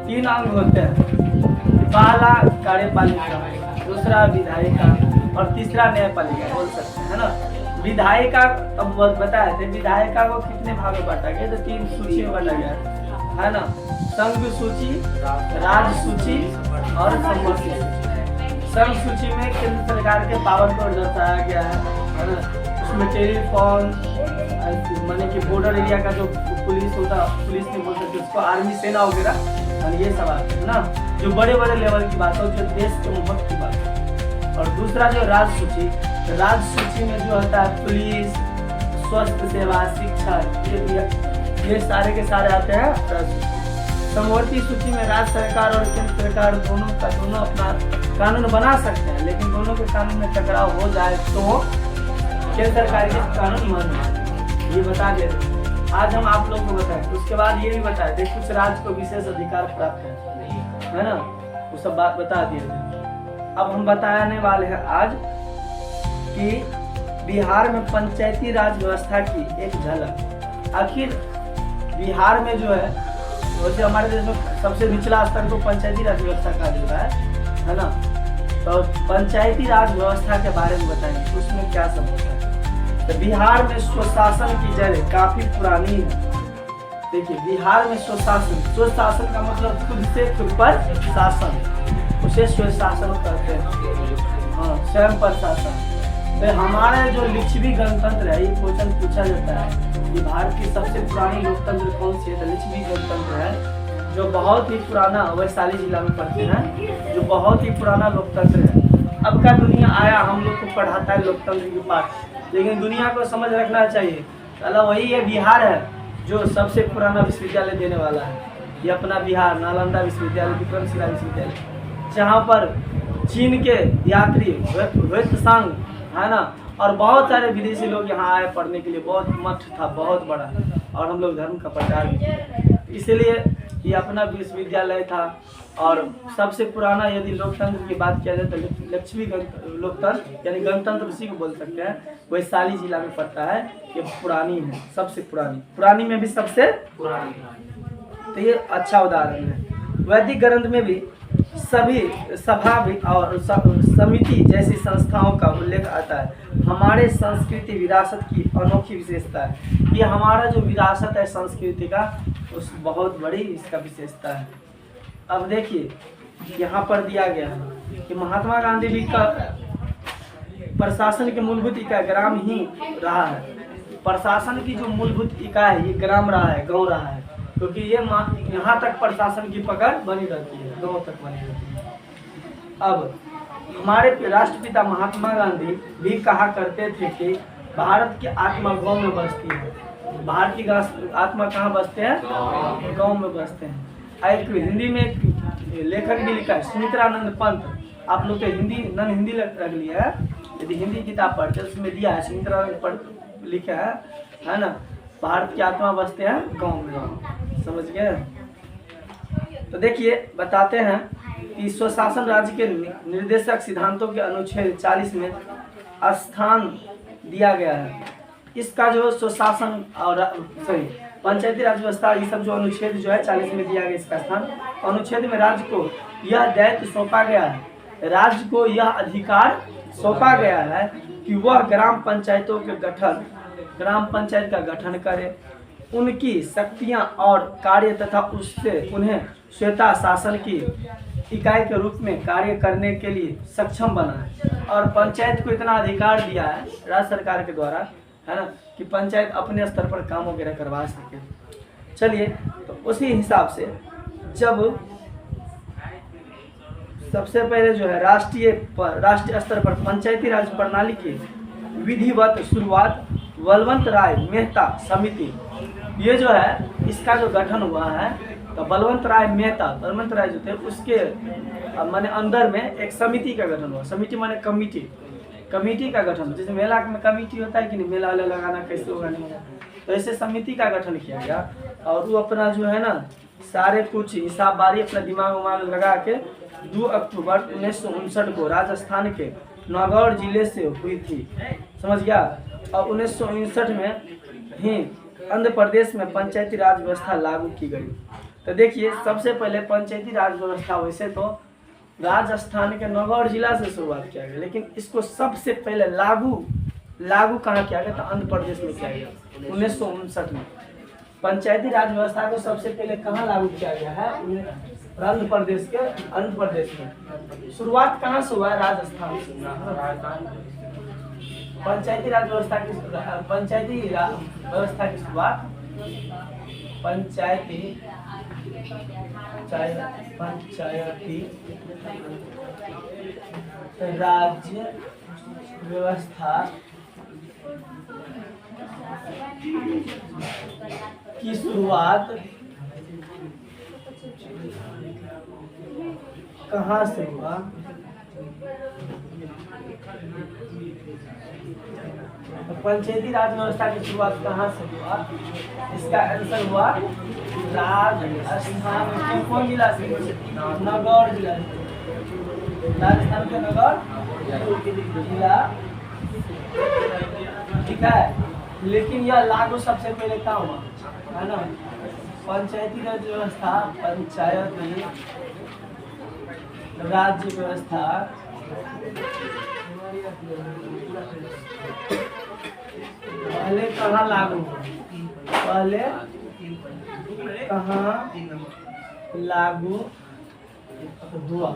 तीन अंग होते हैं। पहला कार्यपालिका, दूसरा विधायिका और तीसरा न्यायपालिका बोल सकते हैं, है ना। विधायिका अब बताए थे, विधायिका को कितने भाग में बांटा गया, तो 3 सूची में बांटा गया है ना। संघ सूची, राज्य सूची और समवर्ती सूची। संघ सूची में केंद्र सरकार के पावर को दर्शाया गया है ना। उसमें टेलीफोन माने कि बॉर्डर एरिया का जो पुलिस होता, पुलिस नहीं बोल सकते उसको, आर्मी सेना वगैरह, और ये सब आते हैं ना, जो बड़े बड़े लेवल की बात हो, जो देश के महत्व की बात। और दूसरा जो राज्य सूची, राज्य सूची में जो होता है पुलिस, स्वास्थ्य सेवा, शिक्षा, ये सारे के सारे आते हैं राज्य सूची। समवर्ती सूची में राज्य सरकार और केंद्र सरकार दोनों अपना कानून बना सकते हैं, लेकिन दोनों के कानून में टकराव हो जाए तो केंद्र सरकार के कानून मान्य, ये बता देते हैं। आज हम आप लोगों को बताएं, उसके बाद ये भी बताएं थे कुछ राज्य को विशेष अधिकार प्राप्त है ना, वो सब बात बता दिए थे। अब हम बताने वाले हैं आज कि बिहार में पंचायती राज व्यवस्था की एक झलक। आखिर बिहार में जो है, वैसे हमारे देश में सबसे निचला स्तर को पंचायती राज व्यवस्था कहा जाता है ना। तो पंचायती राज व्यवस्था के बारे में बताएंगे, उसमें क्या सब होता है। तो बिहार में स्वशासन की जड़ काफी पुरानी है। देखिए, बिहार में स्वशासन का मतलब खुद से खुद पर शासन, उसे स्वशासन कहते हैं, हाँ, स्वयं पर शासन। तो हमारे जो लिच्छवी गणतंत्र है, ये क्वेश्चन पूछा जाता है कि भारत की सबसे पुरानी लोकतंत्र कौन सी है, तो लिच्छवी गणतंत्र है, जो बहुत ही पुराना, वैशाली जिला में पड़ते हैं, जो बहुत ही पुराना लोकतंत्र है। अब का दुनिया आया हम लोग को पढ़ाता है लोकतंत्र की पाठ, लेकिन दुनिया को समझ रखना चाहिए साला वही है बिहार है जो सबसे पुराना विश्वविद्यालय देने वाला है। ये अपना बिहार, नालंदा विश्वविद्यालय, विक्रमशिला विश्वविद्यालय, जहाँ पर चीन के यात्री वेत्सांग है ना, और बहुत सारे विदेशी लोग यहाँ आए पढ़ने के लिए। बहुत मठ था, बहुत बड़ा, और हम लोग धर्म का प्रचार भी किए, इसलिए ये अपना विश्वविद्यालय था। और सबसे पुराना यदि लोकतंत्र की बात किया जाए तो लक्ष्मी लोकतंत्र यानी गणतंत्र उसी को बोल सकते हैं, वैशाली जिला में पड़ता है। ये पुरानी है, सबसे पुरानी में भी सबसे पुरानी, तो ये अच्छा उदाहरण है। वैदिक ग्रंथ में भी सभी सभा और समिति जैसी संस्थाओं का उल्लेख आता है। हमारे संस्कृति विरासत की अनोखी विशेषता है। ये हमारा जो विरासत है संस्कृति का, उस बहुत बड़ी इसका विशेषता है। अब देखिए, यहाँ पर दिया गया है कि महात्मा गांधी जी का प्रशासन की मूलभूत इकाई ग्राम ही रहा है। प्रशासन की जो मूलभूत इकाई है, ये ग्राम रहा है, गांव रहा है, क्योंकि ये यहाँ तक प्रशासन की पकड़ बनी रहती है, गांव तक बनी रहती है। अब हमारे राष्ट्रपिता महात्मा गांधी भी कहा करते थे कि भारत की आत्मा गांव में बसती है। भारत की आत्मा कहाँ बसते हैं? गांव में बसते हैं। एक हिंदी में एक लेखक भी लिखा है, सुमित्रानंद पंत। आप लोग तो हिंदी नन हिंदी रख लिया है, यदि हिंदी किताब पढ़ते हैं उसमें दिया है, सुमित्रानंद पंत लिखा है ना, भारत की आत्मा बसते हैं गांव में। समझ गए? तो देखिए, बताते हैं कि स्वशासन राज्य के निर्देशक सिद्धांतों के अनुच्छेद 40 में स्थान दिया गया है। इसका जो स्वशासन और पंचायती राज व्यवस्था, ये सब जो अनुच्छेद जो है 40 में दिया गया इसका स्थान। अनुच्छेद में राज्य को यह दायित्व सौंपा गया है, राज्य को यह अधिकार सौंपा गया है कि वह ग्राम पंचायतों के गठन, ग्राम पंचायत का गठन करे, उनकी शक्तियां और कार्य तथा उससे उन्हें स्वतः शासन की इकाई के रूप में कार्य करने के लिए सक्षम बनाए। और पंचायत को इतना अधिकार दिया है राज्य सरकार के द्वारा, है ना, कि पंचायत अपने स्तर पर काम वगैरह करवा सके। चलिए, तो उसी हिसाब से जब सबसे पहले जो है राष्ट्रीय स्तर पर पंचायती राज प्रणाली की विधिवत शुरुआत बलवंत राय मेहता समिति, ये जो है इसका जो गठन हुआ है, तो बलवंत राय जो थे उसके माने अंदर में एक समिति का गठन हुआ। समिति माने कमेटी का गठन, जैसे मेला में कमेटी होता है कि नहीं, मेला लगाना कैसे होगा नहीं होगा, तो ऐसे समिति का गठन किया गया। और वो अपना जो है ना सारे कुछ हिसाब बारी अपना दिमाग उमाग लगा के 2 अक्टूबर 1959 को राजस्थान के नागौर जिले से हुई थी। समझ गया? और 1959 में ही आंध्र प्रदेश में पंचायती राज व्यवस्था लागू की गई। तो देखिए सबसे पहले पंचायती राज व्यवस्था वैसे तो राजस्थान के नगौर जिला से शुरुआत किया गया, लेकिन इसको सबसे पहले लागू कहाँ किया गया? तो आंध्र प्रदेश में किया गया 1959 में। पंचायती राज व्यवस्था को सबसे पहले कहाँ लागू किया गया है? आंध्र प्रदेश में। शुरुआत कहाँ से हुआ है? राजस्थान से। पंचायती राज व्यवस्था की शुरुआत पंचायती राज्य व्यवस्था की शुरुआत कहाँ से हुआ? तो पंचायती राज व्यवस्था की शुरुआत कहाँ से हुआ? इसका आंसर हुआ राजस्थान के कौन जिला से? नगौर जिला से। राजस्थान के नगौर जिला, ठीक है। लेकिन यह लागू सबसे पहले कहाँ हुआ है ना? पंचायती राज व्यवस्था, पंचायती राज्य व्यवस्था पहले कहाँ लागू हुआ? पहले कहाँ लागू हुआ?